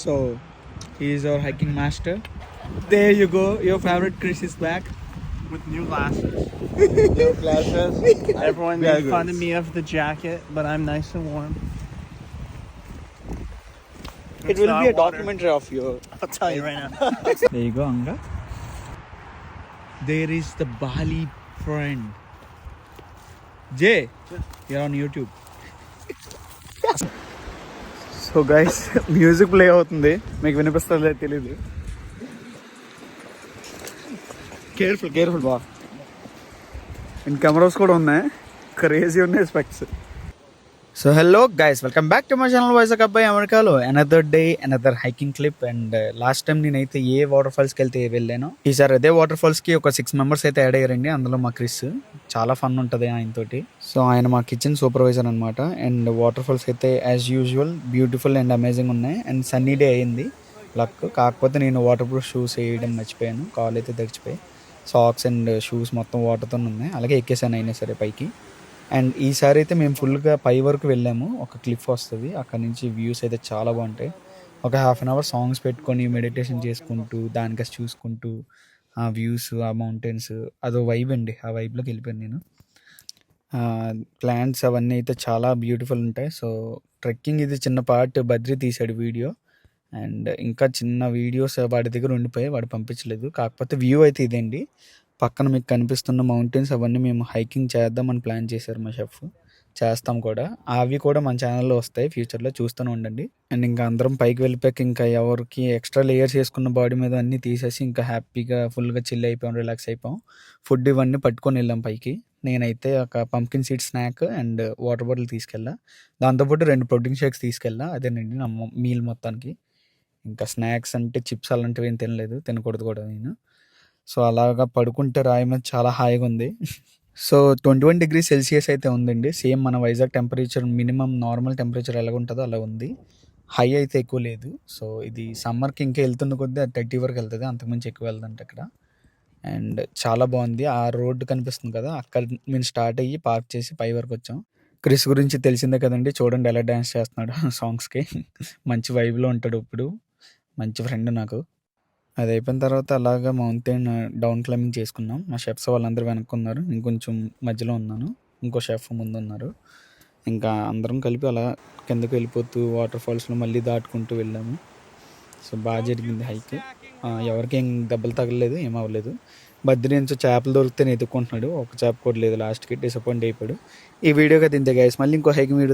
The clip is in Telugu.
So he is our hiking master. There you go. Your favorite Chris is back with new glasses. New glasses. Everyone made fun of me of the jacket, but I'm nice and warm. It will be a documentary of you. I'll tell you right now. There you go, Anga. There is the Bali friend. Jay, you're on YouTube. So guys music play అవుతుంది, మీకు వినిపిస్తుందో తెలీదు. కేర్ఫుల్ బా. అండ్ కెమెరాస్ కూడా ఉన్నాయి, క్రేజీ ఉన్నాయి specs. So hello guys, welcome back to my channel Vizag అబ్బాయి అమెరికాలో. Another day another hiking clip. And last time నేనైతే ఏ వాటర్ ఫాల్స్కి వెళ్తే వెళ్ళాను, ఈసారి అదే వాటర్ ఫాల్స్కి ఒక 6 మెంబర్స్ అయితే యాడ్ అయ్యారండి. అందులో మా క్రిస్, చాలా ఫన్ ఉంటుంది ఆయనతోటి. సో ఆయన మా కిచెన్ సూపర్వైజర్ అనమాట. అండ్ వాటర్ ఫాల్స్ అయితే as usual beautiful and amazing ఉన్నాయి. అండ్ సన్నీ డే అయింది లక్. కాకపోతే నేను వాటర్ ప్రూఫ్ షూస్ వేయడం మర్చిపోయాను, కాల్ అయితే తెరిచిపోయి. సాక్స్ అండ్ షూస్ మొత్తం వాటర్తో ఉన్నాయి, అలాగే ఎక్కేసాను అయినా సరే పైకి. అండ్ ఈసారి అయితే మేము ఫుల్గా పై వరకు వెళ్ళాము. ఒక క్లిఫ్ వస్తుంది, అక్కడ నుంచి వ్యూస్ అయితే చాలా బాగుంటాయి. ఒక ½ అన్ అవర్ సాంగ్స్ పెట్టుకొని మెడిటేషన్ చేసుకుంటూ దానికి చూసుకుంటూ ఆ వ్యూస్, ఆ మౌంటైన్స్, అదో వైబ్ అండి. ఆ వైబ్లోకి వెళ్ళిపోయాను నేను. ప్లాంట్స్ అవన్నీ అయితే చాలా బ్యూటిఫుల్ ఉంటాయి. సో ట్రెక్కింగ్ ఇది చిన్న పార్ట్ బద్రి తీసాడు వీడియో. అండ్ ఇంకా చిన్న వీడియోస్ వాడి దగ్గర ఉండిపోయి వాడు పంపించలేదు. కాకపోతే వ్యూ అయితే ఇదేండి, పక్కన మీకు కనిపిస్తున్న మౌంటైన్స్ అవన్నీ మేము హైకింగ్ చేద్దామని ప్లాన్ చేశారు మా షెఫ్. చేస్తాం కూడా, అవి కూడా మన ఛానల్లో వస్తాయి ఫ్యూచర్లో, చూస్తూనే ఉండండి. అండ్ ఇంకా అందరం పైకి వెళ్ళిపోయాక ఇంకా ఎవరికి ఎక్స్ట్రా లేయర్స్ వేసుకున్న బాడీ మీద అన్నీ తీసేసి ఇంకా హ్యాపీగా ఫుల్గా చిల్ అయిపోయాం, రిలాక్స్ అయిపోయాం. ఫుడ్ ఇవన్నీ పట్టుకొని వెళ్ళాం పైకి. నేనైతే ఒక pumpkin seed snack and water bottle తీసుకెళ్ళా, దాంతోపాటు 2 ప్రోటీన్ షేక్స్ తీసుకెళ్ళా. అదేనండి నా మీల్ మొత్తానికి. ఇంకా స్నాక్స్ అంటే చిప్స్ అలాంటివి ఏం తినకూడదు కూడా నేను. సో అలాగా పడుకుంటే రాయి మీద చాలా హాయిగా ఉంది. సో 21 degrees Celsius అయితే ఉందండి. సేమ్ మన Vizag temperature, minimum normal temperature ఎలా ఉంటుందో అలా ఉంది. హై అయితే ఎక్కువ లేదు. సో ఇది సమ్మర్కి ఇంకా వెళ్తున్న కొద్దీ అది 30 వరకు వెళ్తుంది, అంతకుమించి ఎక్కువ వెళ్తుందంటే అక్కడ. అండ్ చాలా బాగుంది. ఆ రోడ్డు కనిపిస్తుంది కదా, అక్కడ మేము స్టార్ట్ అయ్యి పార్క్ చేసి పై వరకు వచ్చాం. క్రిస్ గురించి తెలిసిందే కదండి, చూడండి ఎలా డ్యాన్స్ చేస్తున్నాడు సాంగ్స్కి. మంచి వైబ్లో ఉంటాడు. ఇప్పుడు మంచి ఫ్రెండ్ నాకు. అది అయిపోయిన తర్వాత అలాగా మౌంటైన్ డౌన్ క్లైంబింగ్ చేసుకున్నాం. మా షెఫ్స్ వాళ్ళందరూ వెనక్కున్నారు, నేను కొంచెం మధ్యలో ఉన్నాను, ఇంకో షెఫ్ ముందు ఉన్నారు. ఇంకా అందరం కలిపి అలా కిందకు వెళ్ళిపోతూ వాటర్ ఫాల్స్లో మళ్ళీ దాటుకుంటూ వెళ్ళాము. సో బాగా జరిగింది హైక్. ఎవరికి ఏం దెబ్బలు తగలలేదు, ఏం అవ్వలేదు. బద్రి నుంచి చేపలు దొరికితే ఎత్తుక్కుంటున్నాడు, ఒక చేప కూడా లేదు. లాస్ట్కి డిసప్పాయింట్ అయిపోయాడు. ఈ వీడియోగా తింటే గైస్, మళ్ళీ ఇంకో హైకింగ్ వీడియో